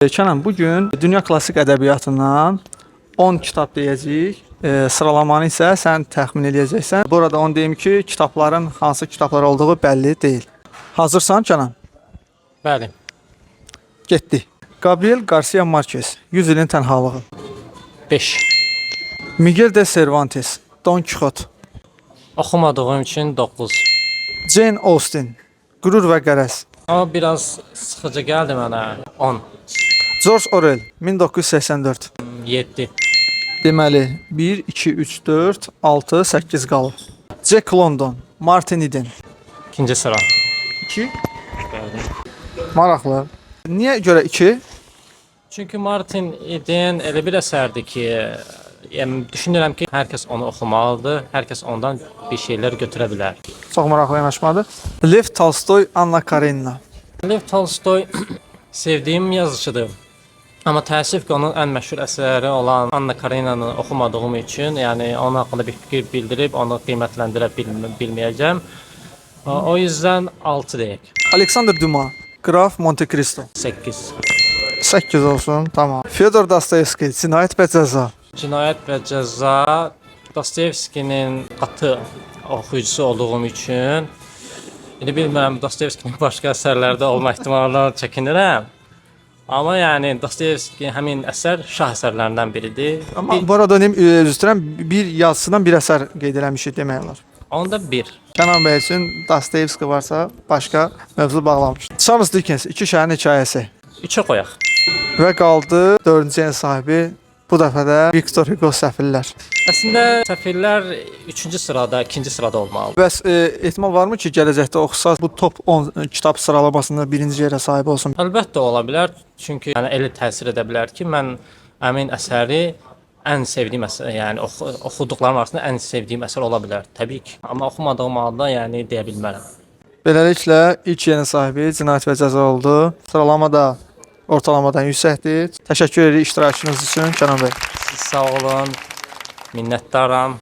Kənan, bugün dünya klassik ədəbiyyatından 10 kitab deyəcəyik. Sıralamanı isə sən təxmin edəcəksən. Burada onu deyim ki, kitabların hansı kitablar olduğu bəlli deyil. Hazırsan Kənan? Bəli. Getdik. Gabriel Garcia Marquez, 100 ilin tənhalığı. 5. Miguel de Cervantes, Don Quixote. Oxumadığım üçün 9. Jane Austen, Qürur və Qərəz. Amma biraz sıxıcı gəldi mənə. 10. George Orwell, 1984. 7. Deməli, 1, 2, 3, 4, 6, 8 qalıb. Jack London, Martin Eden. İkinci sıra. 2. Bəli. Maraqlı. Niyə görə 2? Çünki Martin Eden elə bir əsərdir ki, yəni düşünürəm ki, hər kəs onu oxumalıdır, hər kəs ondan bir şeylər götürə bilər. Çox maraqlı yanaşmadır. Lev Tolstoy, Anna Karenina. Lev Tolstoy sevdiyim yazıcıdır. Amma təəssüf ki, onun ən məşhur əsəri olan Anna Kareninanı oxumadığım üçün, yəni onun haqqında bir fikir bildirib, onu qiymətləndirə bilməyəcəm. O yüzden 6 deyək. Alexander Dumas, Graf Monte Cristo. 8. 8 olsun, tamam. Fyodor Dostoyevski, Cinayət və Cəza. Cinayət və Cəza Dostoyevskinin qatı oxuyucusu olduğum üçün indi bilmirəm, Dostoyevskinin başqa əsərlərdə olma ehtimalından çəkinirəm. Amma yəni Dostoyevski həmin əsər şah əsərlərindən biridir. Amma bu arada deyim, üzr istəyirəm, bir yazısından bir əsər qeyd eləmişik demək olar. Onda 1. Kənan bəy üçün Dostoyevski varsa başqa mövzu bağlamış. Charles Dickens, İki şəhərin hekayəsi. 3-ə qoyaq. Və qaldı 4-cü yer sahibi. Bu dəfə də Victor Hugo Səfirlər. Əslində Səfirlər 3-cü sırada, 2-ci sırada olmalı. Bəs ehtimal varmı ki, gələcəkdə oxusaz bu top 10 kitab sıralamasında birinci yerə sahib olsun? Əlbəttə ola bilər. Çünki yəni elə təsir edə bilər ki, mən həmin əsəri ən sevdiyim əsər, yəni oxuduqlarım arasında ən sevdiyim əsər ola bilər. Təbii ki. Amma oxumadığım halda yəni deyə bilmərəm. Beləliklə ilk yerin sahibi Cinayət və Cəza oldu. Sıralama da ortalamadan yüksəkdir. Təşəkkür edirik iştirakınız üçün Kənan bəy. Siz sağ olun. Minnətdaram.